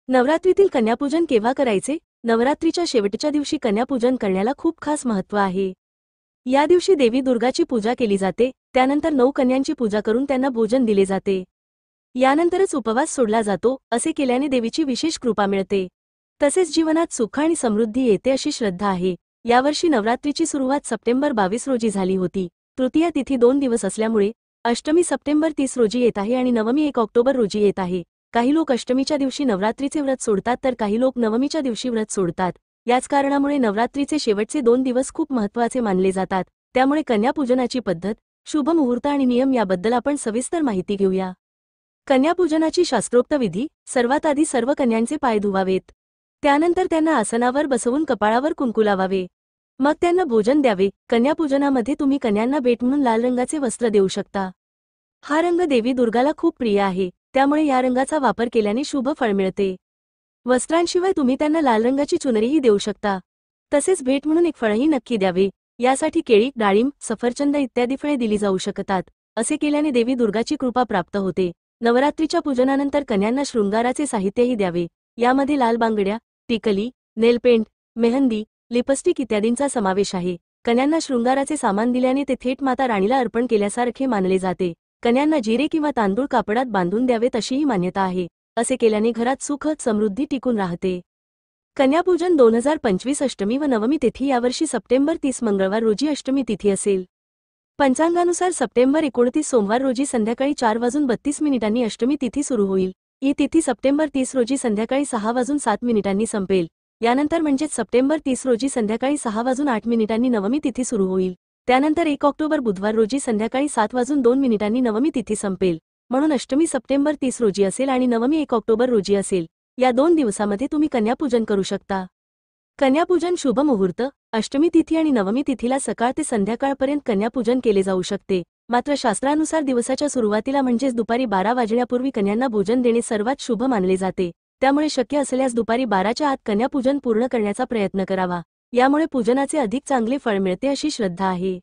नवरात्रीतील कन्यापूजन केव्हा करायचे? नवरात्रीच्या शेवटच्या दिवशी कन्यापूजन करण्याला खूप खास महत्त्व आहे। या दिवशी देवी दुर्गाची पूजा केली जाते, त्यानंतर 9 कन्यांची पूजा करून त्यांना भोजन दिले जाते। यानंतरच उपवास सोडला जातो, असे केल्याने देवीची विशेष कृपा मिळते। तसेच जीवनात सुख आणि समृद्धी येते अशी श्रद्धा आहे। यावर्षी नवरात्रीची सुरुवात सप्टेंबर 22 रोजी झाली होती। तृतीया तिथी 2 दिवस असल्यामुळे अष्टमी सप्टेंबर 30 रोजी येत आहे आणि नवमी 1 ऑक्टोबर रोजी येत आहे। काही लोक अष्टमीच्या दिवशी नवरात्रीचे व्रत सोडतात तर काही लोक नवमीच्या दिवशी व्रत सोडतात। याच कारणामुळे नवरात्रीचे शेवटचे 2 दिवस खूप महत्त्वाचे मानले जातात। त्यामुळे कन्यापूजनाची पद्धत, शुभ मुहूर्त आणि नियम याबद्दल आपण सविस्तर माहिती घेऊया। कन्यापूजनाची शास्त्रोक्त विधी। सर्वात आधी सर्व कन्यांचे पाय धुवावेत। त्यानंतर त्यांना आसनावर बसवून कपाळावर कुंकू लावावे। मग त्यांना भोजन द्यावे। कन्यापूजनामध्ये तुम्ही कन्यांना भेट म्हणून लाल रंगाचे वस्त्र देऊ शकता। हा रंग देवी दुर्गाला खूप प्रिय आहे, त्यामुळे या रंगाचा वापर केल्याने शुभ फळ मिळते। वस्त्रांशिवाय तुम्ही त्यांना लाल रंगाची चुनरीही देऊ शकता। तसेच भेट म्हणून एक फळही नक्की द्यावे। यासाठी केळी, डाळिंब, सफरचंद इत्यादी फळे दिली जाऊ शकतात। असे केल्याने देवी दुर्गाची कृपा प्राप्त होते। नवरात्रीच्या पूजनानंतर कन्यांना शृंगाराचे साहित्यही द्यावे। यामध्ये लाल बांगड्या, टिकली, नेलपेंट, मेहंदी, लिपस्टिक इत्यादींचा समावेश आहे। कन्यांना शृंगाराचे सामान दिल्याने ते थेट माता राणीला अर्पण केल्यासारखे मानले जाते। कन्यांना जिरे किंवा तांदूळ कापडात बांधून द्यावेत अशीही मान्यता आहे। असे केल्याने घरात सुख समृद्धी टिकून राहते। कन्यापूजन 2025 अष्टमी व नवमी तिथी। यावर्षी सप्टेंबर 30 मंगळवार रोजी अष्टमी तिथी असेल। पंचांगानुसार सप्टेंबर 29 सोमवार रोजी संध्याकाळी 4:32 अष्टमी तिथी सुरू होईल। ही तिथी सप्टेंबर 30 रोजी संध्याकाळी 6:07 संपेल। यानंतर म्हणजेच सप्टेंबर 30 रोजी संध्याकाळी 6:08 नवमी तिथी सुरू होईल। त्यानंतर 1 ऑक्टोबर बुधवार रोजी संध्याकाळी 7:02 नवमी तिथी संपेल। म्हणून अष्टमी सप्टेंबर 30 रोजी असेल आणि नवमी 1 ऑक्टोबर रोजी असेल। या 2 दिवसामध्ये तुम्ही कन्यापूजन करू शकता। कन्यापूजन शुभ मुहूर्त। अष्टमी तिथी आणि नवमी तिथीला सकाळ ते संध्याकाळपर्यंत कन्यापूजन केले जाऊ शकते। मात्र शास्त्रानुसार दिवसाच्या सुरुवातीला म्हणजेच दुपारी 12 वाजण्यापूर्वी कन्यांना भोजन देणे सर्वात शुभ मानले जाते। त्यामुळे शक्य असल्यास दुपारी 12च्या आत कन्यापूजन पूर्ण करण्याचा प्रयत्न करावा। यामुळे पूजनाचे अधिक चांगले फळ मिळते अशी श्रद्धा आहे।